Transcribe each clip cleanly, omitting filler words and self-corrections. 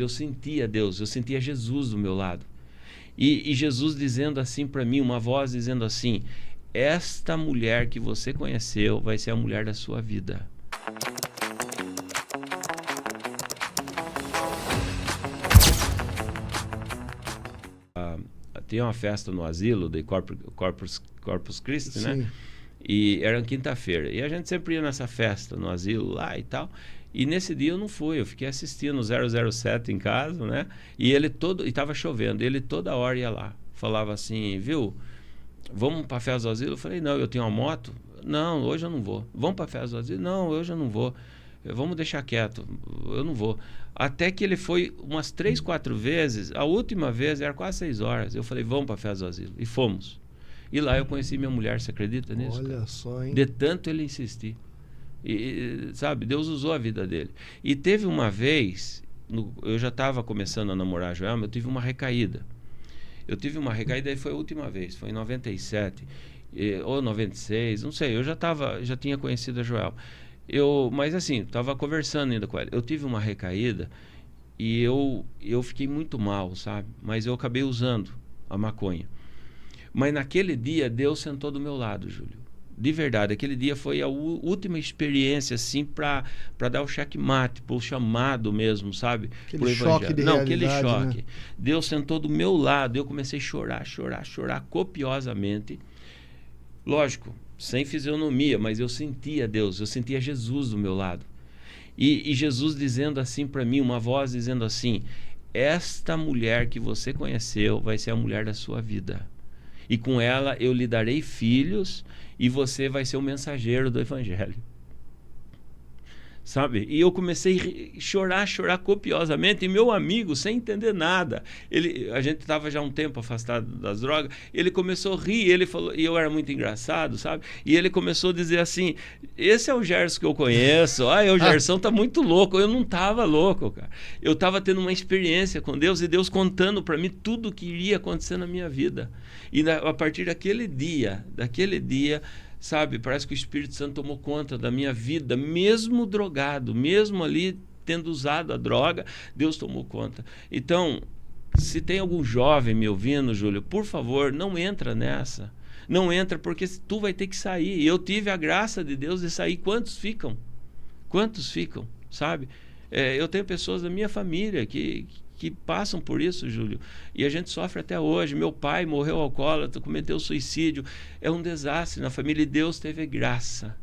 Eu sentia Deus, eu sentia Jesus do meu lado. E Jesus dizendo assim para mim, uma voz dizendo assim: esta mulher que você conheceu vai ser a mulher da sua vida. Tinha uma festa no asilo de Corpus Christi, né? E era quinta-feira. E a gente sempre ia nessa festa no asilo lá e tal. E nesse dia eu não fui, eu fiquei assistindo o 007 em casa, né? E estava chovendo, ele toda hora ia lá. Falava assim, viu, vamos para a festa do asilo? Eu falei, não, eu tenho uma moto. Não, hoje eu não vou. Vamos para a festa do asilo? Não, hoje eu não vou. Vamos deixar quieto, eu não vou. Até que ele foi umas 3, 4 vezes. A última vez era quase 6 horas. Eu falei, vamos para a festa do asilo. E fomos. E lá eu conheci minha mulher, você acredita nisso? Olha cara? só, hein? De tanto ele insistir. E, sabe, Deus usou a vida dele. E teve uma vez, eu já estava começando a namorar a Joelma, eu tive uma recaída. E foi a última vez, foi em 97, ou 96, não sei, eu já tinha conhecido a Joelma. Mas assim, estava conversando ainda com ela. Eu tive uma recaída e eu fiquei muito mal, sabe? Mas eu acabei usando a maconha. Mas naquele dia, Deus sentou do meu lado, Júlio. De verdade, aquele dia foi a última experiência, assim, para dar o checkmate, pro chamado mesmo, sabe? Aquele choque de realidade, aquele choque. né? Deus sentou do meu lado, eu comecei a chorar copiosamente. Lógico, sem fisionomia, mas eu sentia Deus, eu sentia Jesus do meu lado. E Jesus dizendo assim para mim, uma voz dizendo assim: esta mulher que você conheceu vai ser a mulher da sua vida. E com ela eu lhe darei filhos e você vai ser o mensageiro do evangelho. Sabe? E eu comecei a chorar copiosamente, e meu amigo, sem entender nada, a gente estava já um tempo afastado das drogas, ele começou a rir, ele falou, e eu era muito engraçado, sabe? E ele começou a dizer assim: esse é o Gerson que eu conheço, o Gerson tá muito louco. Eu não estava louco, cara. Eu estava tendo uma experiência com Deus, e Deus contando para mim tudo o que iria acontecer na minha vida. E a partir daquele dia, sabe, parece que o Espírito Santo tomou conta da minha vida, mesmo drogado, mesmo ali tendo usado a droga, Deus tomou conta. Então, se tem algum jovem me ouvindo, Júlio, por favor, não entra nessa. Não entra, porque tu vai ter que sair. Eu tive a graça de Deus de sair. Quantos ficam? Sabe? Eu tenho pessoas da minha família que passam por isso, Júlio, e a gente sofre até hoje. Meu pai morreu alcoólatra, cometeu suicídio. É um desastre na família, e Deus teve graça,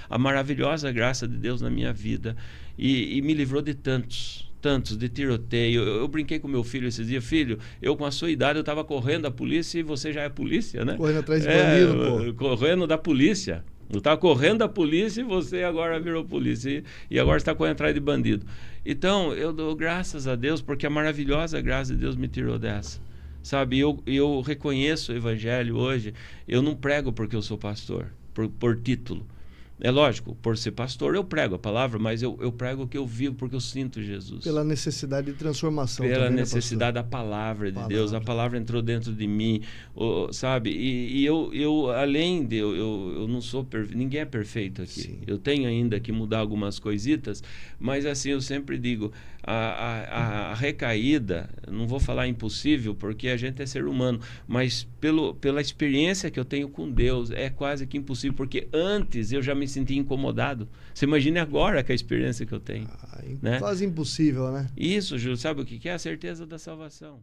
a maravilhosa graça de Deus na minha vida, e me livrou de tantos, de tiroteio. Eu brinquei com meu filho esses dias: filho, eu com a sua idade eu estava correndo da polícia, e você já é polícia, né? Correndo atrás de bandido, pô. Correndo da polícia. Eu estava correndo da polícia e você agora virou polícia. E agora está correndo atrás de bandido. Então, eu dou graças a Deus, porque a maravilhosa graça de Deus me tirou dessa. Sabe, eu reconheço o evangelho hoje. Eu não prego porque eu sou pastor, por título. É lógico, por ser pastor eu prego a palavra, mas eu prego o que eu vivo, porque eu sinto Jesus. Pela necessidade de transformação. Pela também, necessidade da palavra de Deus. A palavra entrou dentro de mim, sabe? E eu além de... Eu não sou perfeito, ninguém é perfeito aqui. Sim. Eu tenho ainda que mudar algumas coisitas, mas assim, eu sempre digo, a recaída, não vou falar impossível, porque a gente é ser humano, mas pela experiência que eu tenho com Deus, é quase que impossível, porque antes eu já me senti incomodado. Você imagine agora com a experiência que eu tenho. Quase impossível, né? Isso, Júlio, sabe o que é? A certeza da salvação.